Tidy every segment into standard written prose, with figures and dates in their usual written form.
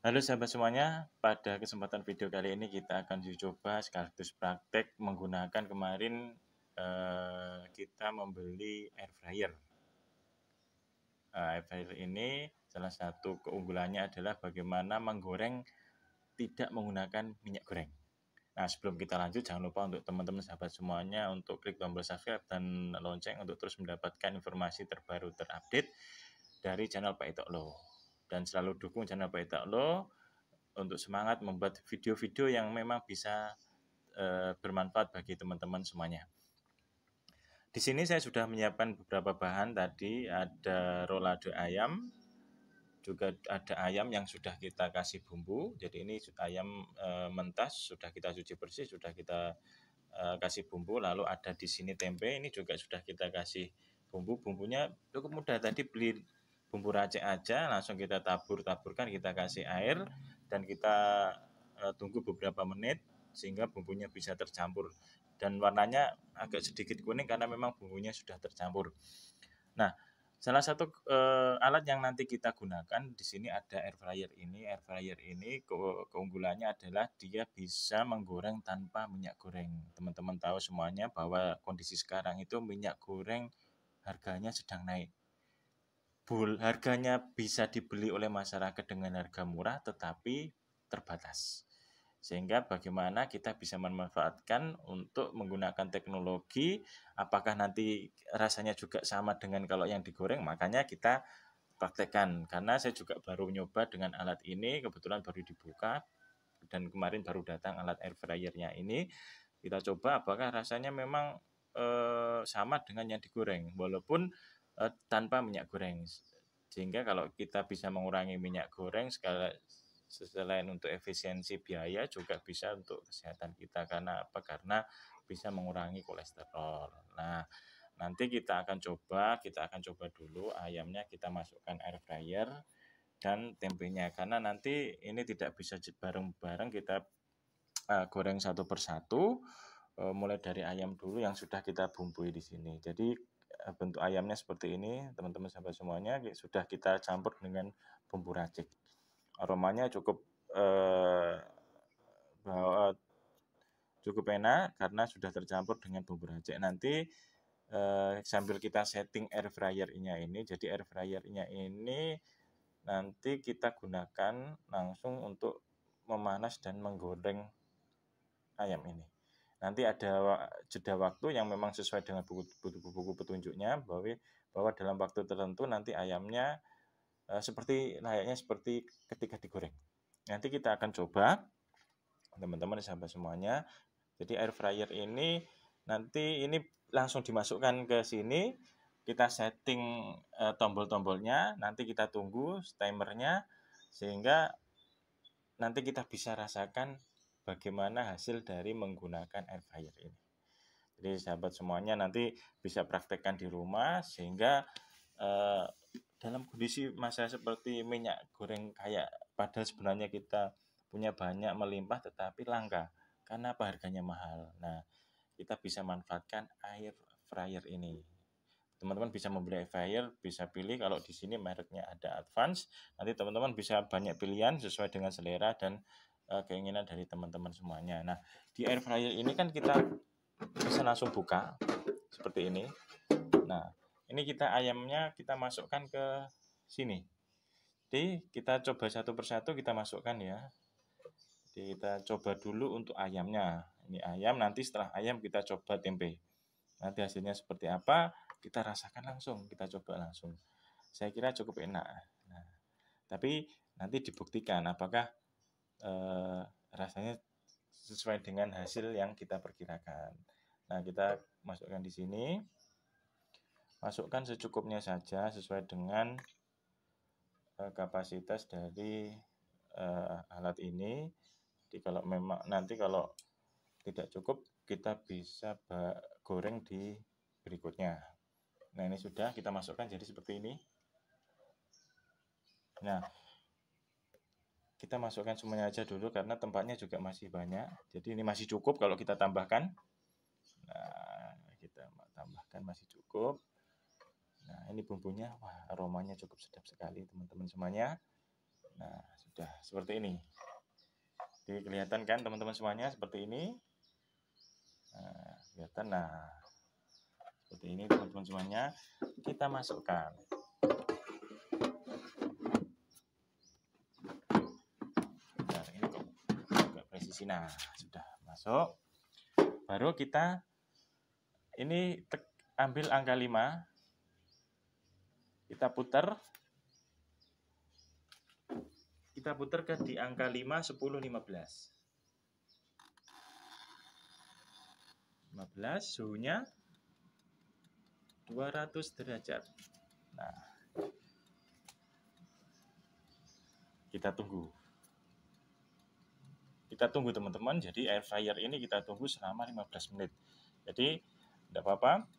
Halo sahabat semuanya, pada kesempatan video kali ini kita akan uji coba sekaligus praktek menggunakan kemarin kita membeli air fryer. Air fryer ini salah satu keunggulannya adalah bagaimana menggoreng tidak menggunakan minyak goreng. Nah, sebelum kita lanjut, jangan lupa untuk teman-teman sahabat semuanya untuk klik tombol subscribe dan lonceng untuk terus mendapatkan informasi terbaru terupdate dari channel Pak Itoklo. Dan selalu dukung channel Pak Itoklo untuk semangat membuat video-video yang memang bisa bermanfaat bagi teman-teman semuanya. Di sini saya sudah menyiapkan beberapa bahan tadi, ada rolado ayam, juga ada ayam yang sudah kita kasih bumbu. Jadi ini ayam mentah sudah kita cuci bersih, sudah kita kasih bumbu. Lalu ada di sini tempe, ini juga sudah kita kasih bumbu. Bumbunya cukup mudah, tadi beli bumbu racik aja, langsung kita taburkan, kita kasih air dan kita tunggu beberapa menit sehingga bumbunya bisa tercampur dan warnanya agak sedikit kuning karena memang bumbunya sudah tercampur. Nah, salah satu alat yang nanti kita gunakan di sini ada air fryer ini. Air fryer ini keunggulannya adalah dia bisa menggoreng tanpa minyak goreng. Teman-teman tahu semuanya bahwa kondisi sekarang itu minyak goreng harganya sedang naik. Harganya bisa dibeli oleh masyarakat dengan harga murah tetapi terbatas. Sehingga bagaimana kita bisa memanfaatkan untuk menggunakan teknologi, apakah nanti rasanya juga sama dengan kalau yang digoreng, makanya kita praktekkan. Karena saya juga baru nyoba dengan alat ini, kebetulan baru dibuka, dan kemarin baru datang alat air fryernya ini. Kita coba apakah rasanya memang sama dengan yang digoreng, walaupun tanpa minyak goreng. Sehingga kalau kita bisa mengurangi minyak goreng, selain untuk efisiensi biaya juga bisa untuk kesehatan kita. Karena apa? Karena bisa mengurangi kolesterol. Nah, nanti kita akan coba dulu ayamnya kita masukkan air fryer dan tempenya. Karena nanti ini tidak bisa bareng-bareng, kita goreng satu persatu, mulai dari ayam dulu yang sudah kita bumbui di sini. Jadi bentuk ayamnya seperti ini, teman-teman sahabat semuanya, sudah kita campur dengan bumbu racik. Aromanya bahwa cukup enak karena sudah tercampur dengan bumbu racik. Nanti sambil kita setting air fryer-nya ini, jadi air fryer-nya ini nanti kita gunakan langsung untuk memanas dan menggoreng ayam ini. Nanti ada jeda waktu yang memang sesuai dengan buku petunjuknya, bahwa dalam waktu tertentu nanti ayamnya layaknya seperti ketika digoreng. Nanti kita akan coba, teman-teman sahabat semuanya. Jadi air fryer ini nanti ini langsung dimasukkan ke sini, kita setting tombol-tombolnya, nanti kita tunggu timernya sehingga nanti kita bisa rasakan bagaimana hasil dari menggunakan air fryer ini. Jadi sahabat semuanya nanti bisa praktekkan di rumah sehingga dalam kondisi masa seperti minyak goreng kayak, padahal sebenarnya kita punya banyak melimpah tetapi langka karena apa? Harganya mahal. Nah, kita bisa manfaatkan air fryer ini. Teman-teman bisa membeli air fryer, bisa pilih kalau di sini mereknya ada Advance. Nanti teman-teman bisa banyak pilihan sesuai dengan selera dan keinginan dari teman-teman semuanya. Nah, di air fryer ini kan kita bisa langsung buka seperti ini. Nah, ini ayamnya kita masukkan ke sini. Jadi kita coba satu persatu kita masukkan ya. Jadi kita coba dulu untuk ayamnya. Ini ayam, nanti setelah ayam kita coba tempe. Nanti hasilnya seperti apa, kita rasakan langsung, kita coba langsung. Saya kira cukup enak. Nah, tapi nanti dibuktikan apakah rasanya sesuai dengan hasil yang kita perkirakan. Nah, kita masukkan di sini. Masukkan secukupnya saja sesuai dengan kapasitas dari alat ini. Jadi kalau memang nanti kalau tidak cukup, kita bisa goreng di berikutnya. Nah, ini sudah kita masukkan jadi seperti ini. Nah, kita masukkan semuanya aja dulu karena tempatnya juga masih banyak. Jadi ini masih cukup kalau kita tambahkan. Nah, kita tambahkan masih cukup. Nah, ini bumbunya, wah, aromanya cukup sedap sekali teman-teman semuanya. Nah, sudah seperti ini. Jadi kelihatan kan teman-teman semuanya seperti ini. Nah, kelihatan. Nah, seperti ini teman-teman semuanya. Kita masukkan. Nah, ini kok agak presisi. Nah, sudah masuk. Baru kita ini ambil angka 5. Kita putar. Kita putar ke di angka 5, 10, 15. 15 suhunya 200 derajat. Nah, kita tunggu. Kita tunggu teman-teman. Jadi air fryer ini kita tunggu selama 15 menit. Jadi tidak apa-apa.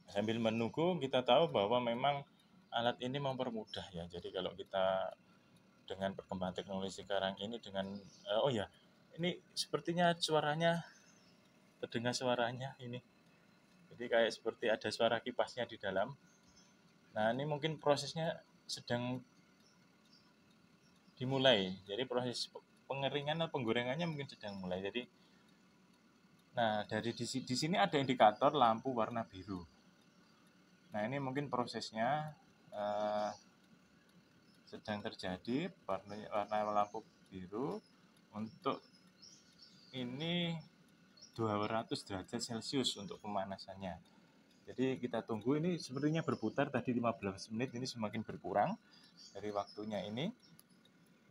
Sambil menunggu kita tahu bahwa memang alat ini mempermudah ya. Jadi kalau kita dengan perkembangan teknologi sekarang ini dengan oh ya, ini sepertinya suaranya terdengar suaranya ini. Jadi kayak seperti ada suara kipasnya di dalam. Nah, ini mungkin prosesnya sedang dimulai. Jadi proses pengeringan atau penggorengannya mungkin sedang mulai. Jadi nah, dari di sini ada indikator lampu warna biru. Nah, ini mungkin prosesnya sedang terjadi warna lampu biru untuk ini 200 derajat Celcius untuk pemanasannya. Jadi kita tunggu, ini sepertinya berputar tadi 15 menit, ini semakin berkurang dari waktunya ini.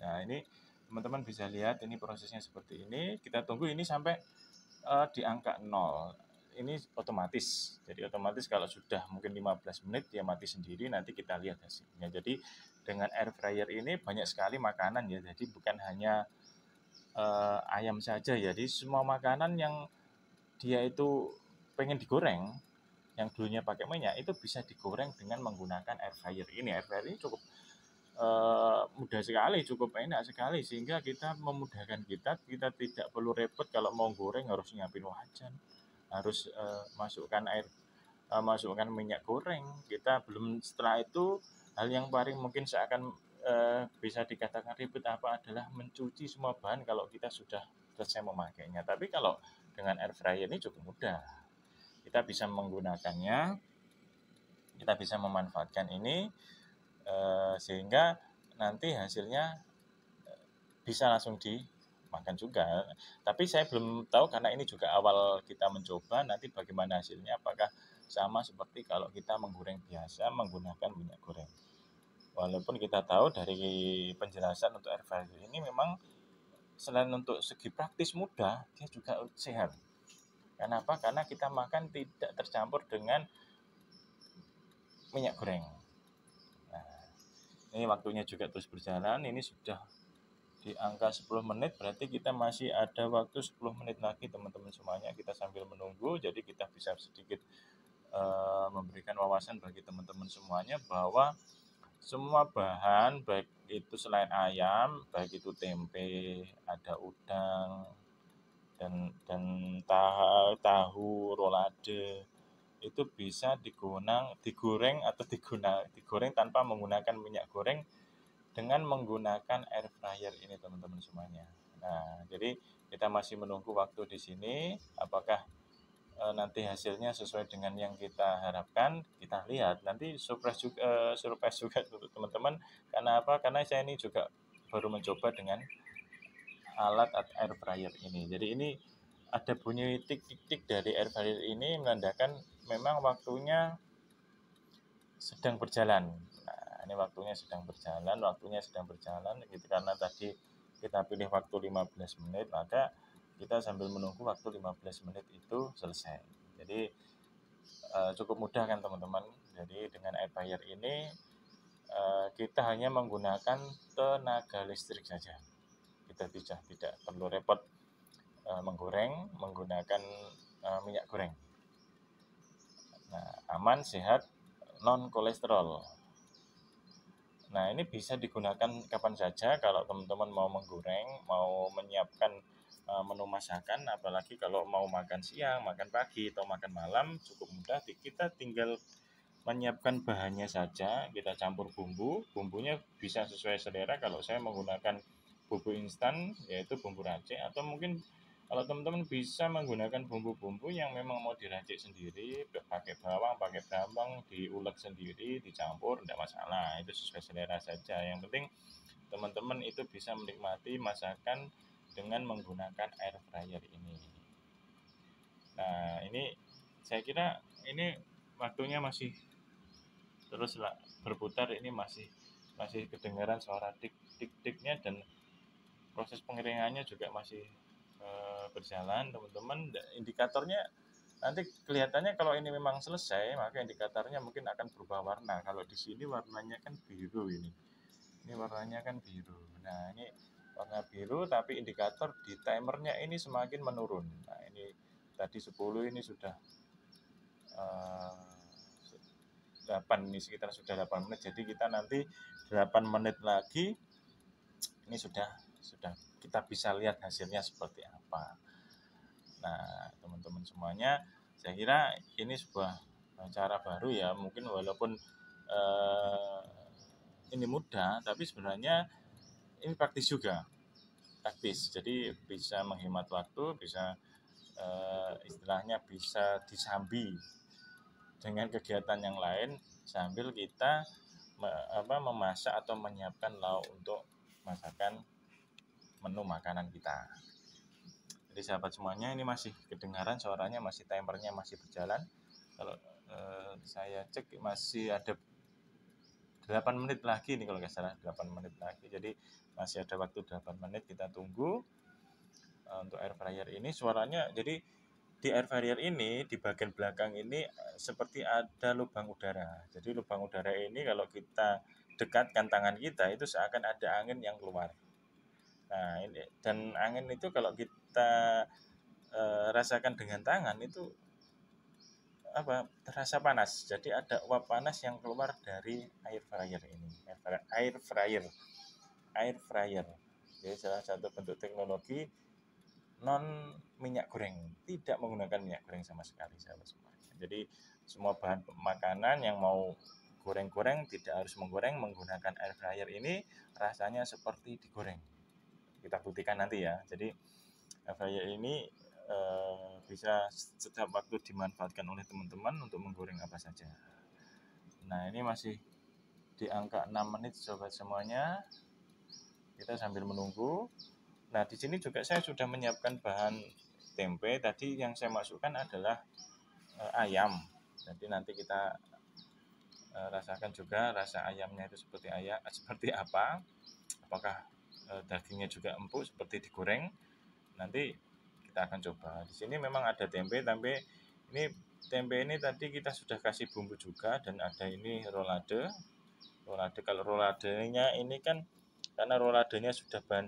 Nah, ini teman-teman bisa lihat ini prosesnya seperti ini. Kita tunggu ini sampai di angka 0. Ini otomatis. Jadi otomatis kalau sudah mungkin 15 menit dia mati sendiri, nanti kita lihat hasilnya. Jadi dengan air fryer ini banyak sekali makanan ya. Jadi bukan hanya ayam saja ya. Jadi semua makanan yang dia itu pengen digoreng, yang dulunya pakai minyak, itu bisa digoreng dengan menggunakan air fryer ini. Air fryer ini cukup mudah sekali, cukup enak sekali, sehingga kita memudahkan kita tidak perlu repot kalau mau goreng harus nyiapin wajan, harus masukkan masukkan minyak goreng. Kita belum, setelah itu hal yang paling mungkin seakan bisa dikatakan ribet adalah mencuci semua bahan kalau kita sudah selesai memakainya. Tapi kalau dengan air fryer ini cukup mudah. Kita bisa menggunakannya, kita bisa memanfaatkan ini sehingga nanti hasilnya bisa langsung dimakan juga. Tapi saya belum tahu karena ini juga awal kita mencoba, nanti bagaimana hasilnya, apakah sama seperti kalau kita menggoreng biasa menggunakan minyak goreng. Walaupun kita tahu dari penjelasan untuk air fryer ini memang selain untuk segi praktis mudah, dia juga sehat. Kenapa? Karena kita makan tidak tercampur dengan minyak goreng. Nah, ini waktunya juga terus berjalan. Ini sudah di angka 10 menit, berarti kita masih ada waktu 10 menit lagi teman-teman semuanya. Kita sambil menunggu, jadi kita bisa sedikit memberikan wawasan bagi teman-teman semuanya bahwa semua bahan, baik itu selain ayam, baik itu tempe, ada udang, dan tahu, rolade, itu bisa digoreng atau digoreng tanpa menggunakan minyak goreng dengan menggunakan air fryer ini teman-teman semuanya. Nah, jadi kita masih menunggu waktu di sini, apakah nanti hasilnya sesuai dengan yang kita harapkan. Kita lihat nanti surprise juga untuk teman-teman. Karena apa? Karena saya ini juga baru mencoba dengan alat air fryer ini. Jadi ini ada bunyi tik-tik-tik dari air fryer ini menandakan memang waktunya sedang berjalan. Nah, ini waktunya sedang berjalan gitu, karena tadi kita pilih waktu 15 menit, maka kita sambil menunggu waktu 15 menit itu selesai. Jadi cukup mudah kan teman-teman. Jadi dengan air fryer ini kita hanya menggunakan tenaga listrik saja. Kita tidak perlu repot menggoreng menggunakan minyak goreng. Nah, aman, sehat, non kolesterol. Nah, ini bisa digunakan kapan saja kalau teman-teman mau menggoreng, mau menyiapkan menu masakan, apalagi kalau mau makan siang, makan pagi, atau makan malam, cukup mudah. Kita tinggal menyiapkan bahannya saja, kita campur bumbunya bisa sesuai selera. Kalau saya menggunakan bumbu instan, yaitu bumbu racik, atau mungkin kalau teman-teman bisa menggunakan bumbu-bumbu yang memang mau diracik sendiri, pakai bawang, diulek sendiri, dicampur, tidak masalah, itu sesuai selera saja. Yang penting teman-teman itu bisa menikmati masakan dengan menggunakan air fryer ini. Nah, ini saya kira ini waktunya masih terus berputar, ini masih kedengaran suara tik-tik-tiknya, dan proses pengeringannya juga masih berjalan, teman-teman. Indikatornya nanti kelihatannya kalau ini memang selesai, maka indikatornya mungkin akan berubah warna. Kalau di sini warnanya kan biru, ini warnanya kan biru. Nah, ini warna biru, tapi indikator di timernya ini semakin menurun. Nah, ini tadi 10, ini sudah 8, ini sekitar sudah 8 menit. Jadi kita nanti 8 menit lagi ini sudah kita bisa lihat hasilnya seperti apa. Nah, teman-teman semuanya, saya kira ini sebuah cara baru ya. Mungkin walaupun ini mudah, tapi sebenarnya ini praktis juga. Praktis, jadi bisa menghemat waktu, bisa istilahnya bisa disambi dengan kegiatan yang lain sambil kita memasak atau menyiapkan lauk untuk masakan menu makanan kita. Jadi sahabat semuanya, ini masih kedengaran suaranya, masih timernya masih berjalan. Kalau saya cek masih ada 8 menit lagi nih, kalau nggak salah 8 menit lagi. Jadi masih ada waktu 8 menit, kita tunggu. Untuk air fryer ini suaranya, jadi di air fryer ini di bagian belakang ini seperti ada lubang udara. Jadi lubang udara ini kalau kita dekatkan tangan kita, itu seakan ada angin yang keluar. Nah, ini, dan angin itu kalau kita rasakan dengan tangan itu terasa panas. Jadi ada uap panas yang keluar dari air fryer ini. Air fryer. Jadi salah satu bentuk teknologi non minyak goreng, tidak menggunakan minyak goreng sama sekali, sahabat semuanya. Jadi semua bahan makanan yang mau goreng-goreng tidak harus menggunakan air fryer ini, rasanya seperti digoreng. Kita buktikan nanti ya. Jadi air fryer ini bisa setiap waktu dimanfaatkan oleh teman-teman untuk menggoreng apa saja. Nah, ini masih di angka 6 menit sobat semuanya. Kita sambil menunggu. Nah, di sini juga saya sudah menyiapkan bahan tempe. Tadi yang saya masukkan adalah ayam. Jadi nanti kita rasakan juga rasa ayamnya itu seperti apa. Apakah dagingnya juga empuk seperti digoreng. Nanti kita akan coba. Di sini memang ada tempe. Tempe ini tadi kita sudah kasih bumbu juga, dan ada ini rolade. Kalau roladenya ini kan karena roladenya sudah bahan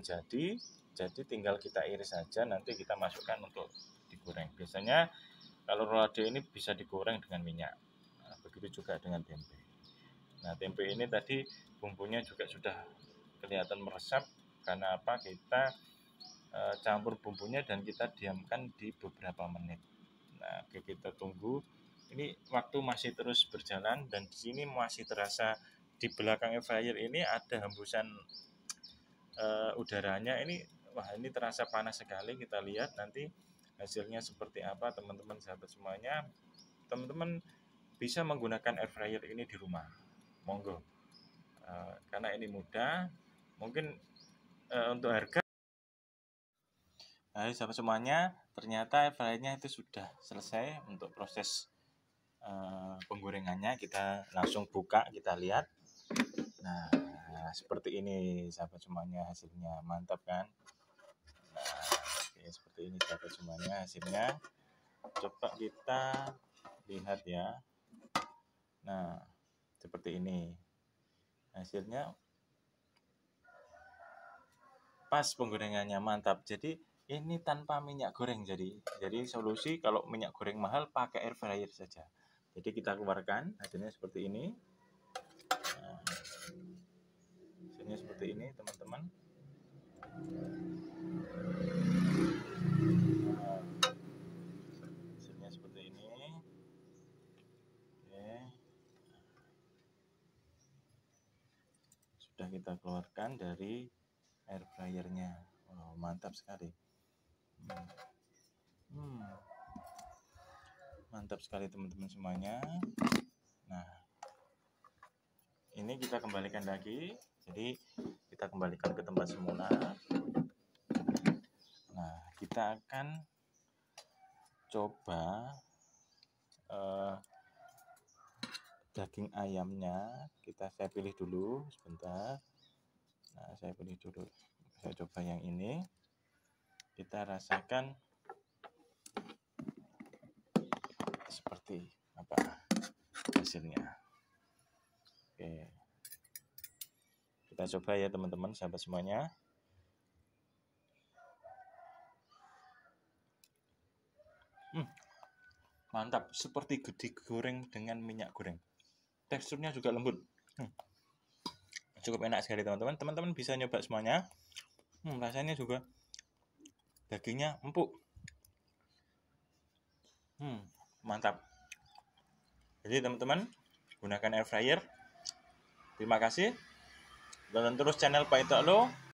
jadi tinggal kita iris saja, nanti kita masukkan untuk digoreng. Biasanya kalau rolade ini bisa digoreng dengan minyak. Nah, begitu juga dengan tempe. Nah, tempe ini tadi bumbunya juga sudah kelihatan meresap, karena apa? Kita campur bumbunya dan kita diamkan di beberapa menit. Nah, kita tunggu. Ini waktu masih terus berjalan, dan di sini masih terasa di belakang air fryer ini ada hembusan udaranya. Ini terasa panas sekali. Kita lihat nanti hasilnya seperti apa, teman-teman sahabat semuanya. Teman-teman bisa menggunakan air fryer ini di rumah, monggo. Karena ini mudah. Mungkin untuk harga, nah, sahabat semuanya, ternyata air fryernya itu sudah selesai untuk proses penggorengannya. Kita langsung buka, kita lihat. Nah, seperti ini sahabat semuanya, hasilnya mantap kan. Nah, oke, seperti ini sahabat semuanya hasilnya. Coba kita lihat ya. Nah, seperti ini hasilnya, pas penggorengannya mantap. Jadi ini tanpa minyak goreng. Jadi solusi kalau minyak goreng mahal, pakai air fryer saja. Jadi kita keluarkan, hasilnya seperti ini. Nah, hasilnya seperti ini teman-teman. Hasilnya seperti ini. Oke. kita keluarkan dari air fryernya. Wow, mantap sekali. Mantap sekali teman-teman semuanya. Nah, ini kita kembalikan lagi. Jadi kita kembalikan ke tempat semula. Nah, kita akan coba daging ayamnya. Saya pilih dulu sebentar. Nah, saya pilih dulu. Saya coba yang ini. Kita rasakan seperti apa hasilnya. Oke. Kita coba ya teman-teman, sahabat semuanya. Mantap, seperti digoreng dengan minyak goreng. Teksturnya juga lembut. Cukup enak sekali teman-teman. Teman-teman bisa nyoba semuanya. Rasanya juga dagingnya empuk. Mantap. Jadi teman-teman, gunakan air fryer. Terima kasih. Tonton terus channel Pak Itoklo.